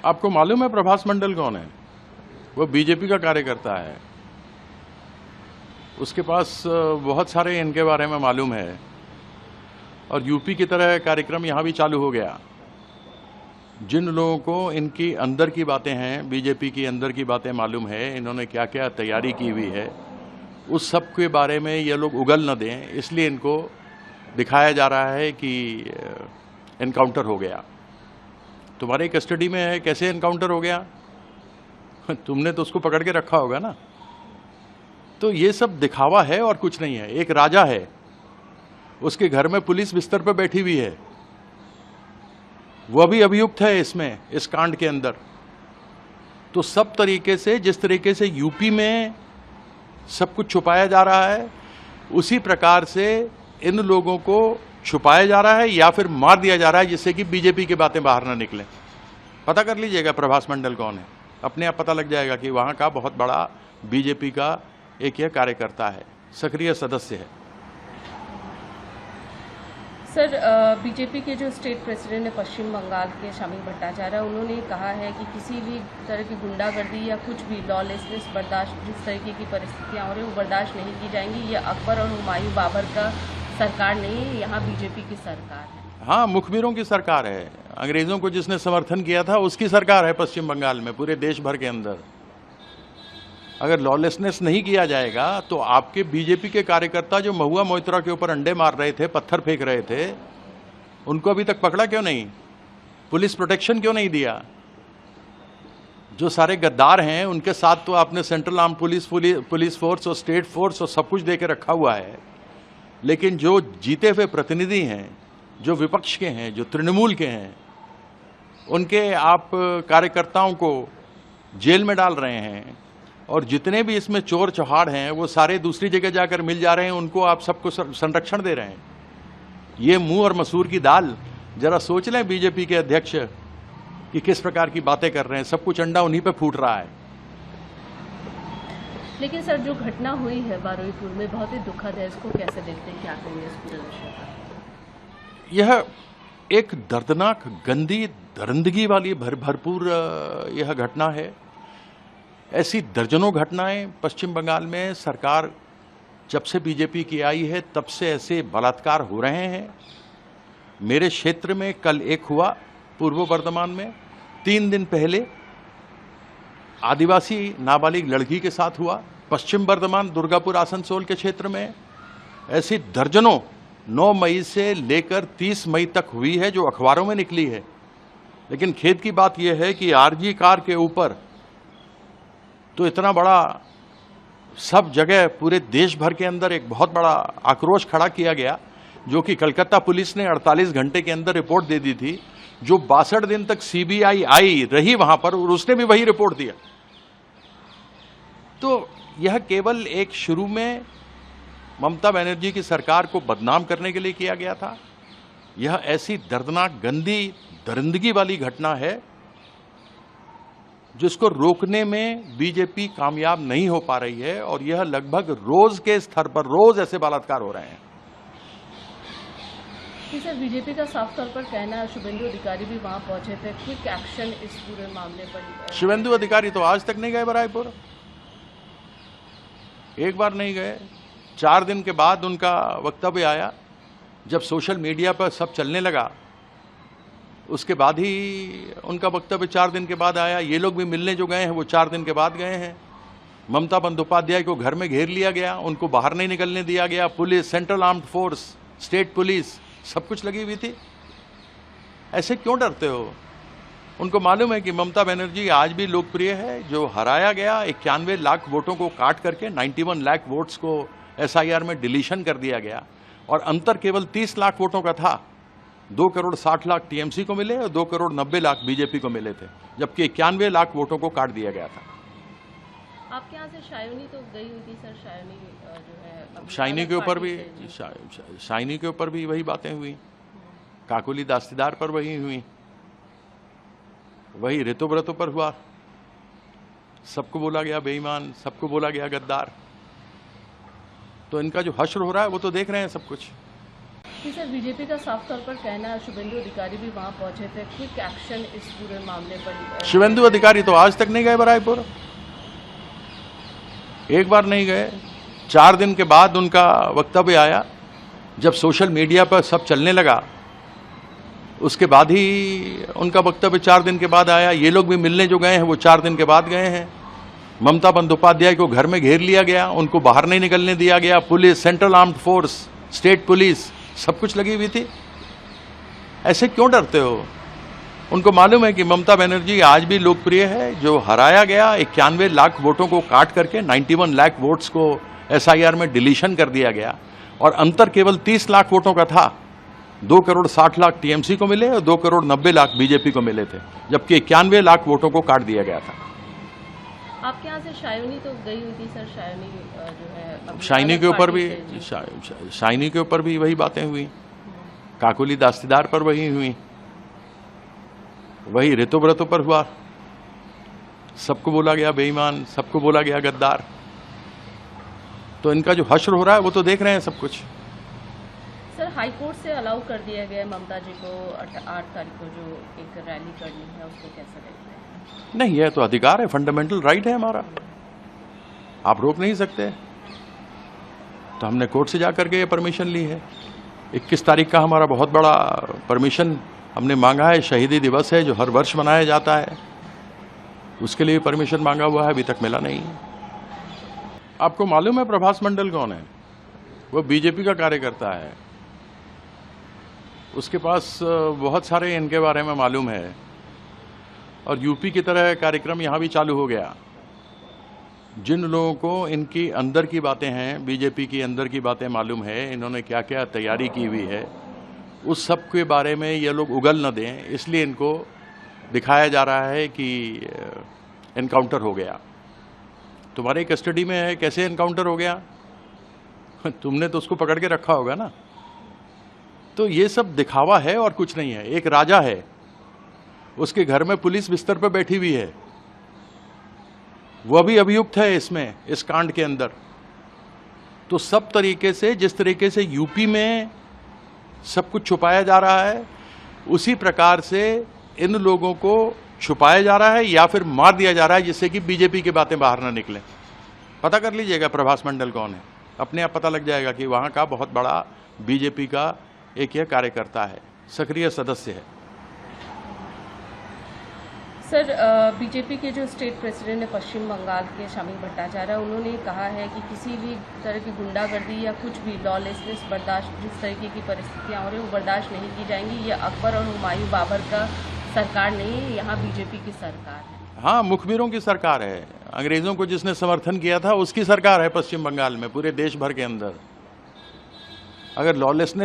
आपको मालूम है प्रभास मंडल कौन है? वो बीजेपी का कार्यकर्ता है। उसके पास बहुत सारे इनके बारे में मालूम है और यूपी की तरह कार्यक्रम यहाँ भी चालू हो गया। जिन लोगों को इनकी अंदर की बातें हैं, बीजेपी की अंदर की बातें मालूम है, इन्होंने क्या क्या तैयारी की हुई है, उस सब के बारे में ये लोग उगल न दें, इसलिए इनको दिखाया जा रहा है कि एनकाउंटर हो गया। तुम्हारे कस्टडी में है, कैसे एनकाउंटर हो गया? तुमने तो उसको पकड़ के रखा होगा ना। तो ये सब दिखावा है और कुछ नहीं है। एक राजा है, उसके घर में पुलिस बिस्तर पर बैठी हुई है, वह भी अभियुक्त है इसमें, इस कांड के अंदर। तो सब तरीके से, जिस तरीके से यूपी में सब कुछ छुपाया जा रहा है, उसी प्रकार से इन लोगों को छुपाया जा रहा है या फिर मार दिया जा रहा है, जिससे कि बीजेपी की बातें बाहर ना निकलें। पता कर लीजिएगा प्रभास मंडल कौन है, अपने आप पता लग जाएगा कि वहां का बहुत बड़ा बीजेपी का एक यह कार्यकर्ता है, सक्रिय सदस्य है। सर, बीजेपी के जो स्टेट प्रेसिडेंट है पश्चिम बंगाल के शामी भट्टाचार्य, उन्होंने कहा है कि किसी भी तरह की गुंडागर्दी या कुछ भी लॉलेसनेस बर्दाश्त, जिस तरीके की परिस्थितियां हो रही हैं वो बर्दाश्त नहीं की जाएंगी। ये अकबर और हुमायूं बाबर का सरकार नहीं है, यहाँ बीजेपी की सरकार है। हाँ, मुखबिरों की सरकार है। अंग्रेजों को जिसने समर्थन किया था उसकी सरकार है पश्चिम बंगाल में, पूरे देश भर के अंदर। अगर लॉलेसनेस नहीं किया जाएगा तो आपके बीजेपी के कार्यकर्ता जो महुआ मोइत्रा के ऊपर अंडे मार रहे थे, पत्थर फेंक रहे थे, उनको अभी तक पकड़ा क्यों नहीं? पुलिस प्रोटेक्शन क्यों नहीं दिया? जो सारे गद्दार हैं उनके साथ तो आपने सेंट्रल आर्म पुलिस फोर्स और स्टेट फोर्स और सब कुछ दे के रखा हुआ है, लेकिन जो जीते हुए प्रतिनिधि हैं, जो विपक्ष के हैं, जो तृणमूल के हैं, उनके आप कार्यकर्ताओं को जेल में डाल रहे हैं। और जितने भी इसमें चोर चौहाड़ हैं वो सारे दूसरी जगह जाकर मिल जा रहे हैं, उनको आप सबको संरक्षण दे रहे हैं। ये मुंह और मसूर की दाल, जरा सोच लें बीजेपी के अध्यक्ष कि किस प्रकार की बातें कर रहे हैं। सब कुछ अंडा उन्हीं पे फूट रहा है। लेकिन सर, जो घटना हुई है बारुईपुर में बहुत ही दुखद है, इसको कैसे देखते हैं, क्या कहेंगे इस पूरे विषय पर? यह एक दर्दनाक, गंदी, दरिंदगी वाली भरपूर यह घटना है। ऐसी दर्जनों घटनाएं पश्चिम बंगाल में सरकार जब से बीजेपी की आई है तब से ऐसे बलात्कार हो रहे हैं। मेरे क्षेत्र में कल एक हुआ, पूर्व वर्धमान में। 3 दिन पहले आदिवासी नाबालिग लड़की के साथ हुआ। पश्चिम वर्धमान, दुर्गापुर, आसनसोल के क्षेत्र में ऐसी दर्जनों 9 मई से लेकर 30 मई तक हुई है, जो अखबारों में निकली है। लेकिन खेद की बात यह है कि आरजी कार के ऊपर तो इतना बड़ा सब जगह पूरे देश भर के अंदर एक बहुत बड़ा आक्रोश खड़ा किया गया, जो कि कलकत्ता पुलिस ने 48 घंटे के अंदर रिपोर्ट दे दी थी, जो 62 दिन तक सीबीआई आई रही वहां पर और उसने भी वही रिपोर्ट दिया। तो यह केवल एक शुरू में ममता बनर्जी की सरकार को बदनाम करने के लिए किया गया था। यह ऐसी दर्दनाक, गंदी, दरिंदगी वाली घटना है जिसको रोकने में बीजेपी कामयाब नहीं हो पा रही है, और यह लगभग रोज के स्तर पर रोज ऐसे बलात्कार हो रहे हैं। सर, बीजेपी का साफ तौर पर कहना है, शुभेंदु अधिकारी भी वहां पहुंचे थे, क्विक एक्शन इस पूरे मामले पर। शुभेंदु अधिकारी तो आज तक नहीं गए बराईपुर, एक बार नहीं गए। 4 दिन के बाद उनका वक्तव्य आया, जब सोशल मीडिया पर सब चलने लगा, उसके बाद ही उनका वक्तव्य 4 दिन के बाद आया। ये लोग भी मिलने जो गए हैं वो 4 दिन के बाद गए हैं। ममता बंदोपाध्याय को घर में घेर लिया गया, उनको बाहर नहीं निकलने दिया गया। Police, central armed force, state police, सब कुछ लगी हुई थी। ऐसे क्यों डरते हो? उनको मालूम है कि ममता बनर्जी आज भी लोकप्रिय है। जो हराया गया 91 लाख वोटों को काट करके 91 लाख वोट्स को SIR में डिलीशन कर दिया गया, और अंतर केवल 30 लाख वोटों का था। 2 करोड़ 60 लाख TMC को मिले और 2 करोड़ 90 लाख बीजेपी को मिले थे, जबकि 91 लाख वोटों को काट दिया गया था। आपके यहाँ से शाइनी तो गई हुई थी सर, शाइनी जो है, शाइनी के ऊपर भी वही बातें हुई, काकोली दास्तीदार पर वही हुई, वही ऋतुव्रतों पर हुआ। सबको बोला गया बेईमान, सबको बोला गया गद्दार। तो इनका जो हश्र हो रहा है वो तो देख रहे हैं सब कुछ। जी सर, बीजेपी का साफ तौर पर कहना है, शुभेंदु अधिकारी भी वहां पहुंचे थे, क्विक एक्शन इस पूरे मामले पर। शुभेंदु अधिकारी तो आज तक नहीं गए रायपुर, एक बार नहीं गए। 4 दिन के बाद उनका वक्तव्य आया, जब सोशल मीडिया पर सब चलने लगा उसके बाद ही उनका वक्तव्य 4 दिन के बाद आया। ये लोग भी मिलने जो गए हैं वो 4 दिन के बाद गए हैं। ममता बंदोपाध्याय को घर में घेर लिया गया, उनको बाहर नहीं निकलने दिया गया। Police, central armed force, state police सब कुछ लगी हुई थी। ऐसे क्यों डरते हो? उनको मालूम है कि ममता बनर्जी आज भी लोकप्रिय है। जो हराया गया 91 लाख वोटों को काट करके 91 लाख वोट्स को SIR में डिलीशन कर दिया गया और अंतर केवल 30 लाख वोटों का था। 2 करोड़ 60 लाख TMC को मिले और 2 करोड़ 90 लाख BJP को मिले थे, जबकि 91 लाख वोटों को काट दिया गया था। आपके यहाँ से शाइनी तो गई हुई थी सर, शाइनी जो है शाइनी के ऊपर भी शाइनी के ऊपर भी वही बातें हुई, काकोली दास्तीदार पर वही हुई, वही ऋतुव्रतों पर हुआ। सबको बोला गया बेईमान, सबको बोला गया गद्दार। तो इनका जो हश्र हो रहा है वो तो देख रहे हैं सब कुछ। सर, हाई कोर्ट से अलाउ कर दिया गया ममता जी को 8 तारीख को जो एक रैली करनी है, उसको कैसे देखते हैं? नहीं, यह तो अधिकार है, फंडामेंटल राइट है हमारा, आप रोक नहीं सकते। तो हमने कोर्ट से जाकर के ये परमिशन ली है। 21 तारीख का हमारा बहुत बड़ा परमिशन हमने मांगा है। शहीदी दिवस है जो हर वर्ष मनाया जाता है, उसके लिए परमिशन मांगा हुआ है, अभी तक मिला नहीं। आपको मालूम है प्रभास मंडल कौन है? वो BJP का कार्यकर्ता है। उसके पास बहुत सारे इनके बारे में मालूम है और यूपी की तरह कार्यक्रम यहाँ भी चालू हो गया। जिन लोगों को इनकी अंदर की बातें हैं, BJP की अंदर की बातें मालूम है, इन्होंने क्या क्या तैयारी की हुई है, उस सब के बारे में ये लोग उगल न दें, इसलिए इनको दिखाया जा रहा है कि एनकाउंटर हो गया। तुम्हारे कस्टडी में है, कैसे एनकाउंटर हो गया? तुमने तो उसको पकड़ के रखा होगा ना। तो ये सब दिखावा है और कुछ नहीं है। एक राजा है, उसके घर में पुलिस बिस्तर पर बैठी हुई है, वह भी अभियुक्त है इसमें, इस कांड के अंदर। तो सब तरीके से, जिस तरीके से यूपी में सब कुछ छुपाया जा रहा है, उसी प्रकार से इन लोगों को छुपाया जा रहा है या फिर मार दिया जा रहा है, जिससे कि BJP की बातें बाहर ना निकले। पता कर लीजिएगा प्रभास मंडल कौन है, अपने आप पता लग जाएगा कि वहां का बहुत बड़ा BJP का एक यह कार्यकर्ता है, सक्रिय सदस्य है। सर, BJP के जो स्टेट प्रेसिडेंट है पश्चिम बंगाल के शामी भट्टाचार्य, उन्होंने कहा है कि किसी भी तरह की गुंडागर्दी या कुछ भी लॉलेसनेस बर्दाश्त, जिस तरीके की परिस्थितियां हो रही हैं वो बर्दाश्त नहीं की जाएंगी। ये अकबर और हुमायूं बाबर का सरकार नहीं है, यहाँ BJP की सरकार है। हाँ, मुखबिरों की सरकार है। अंग्रेजों को जिसने समर्थन किया था उसकी सरकार है पश्चिम बंगाल में, पूरे देश भर के अंदर। अगर लॉलेसनेस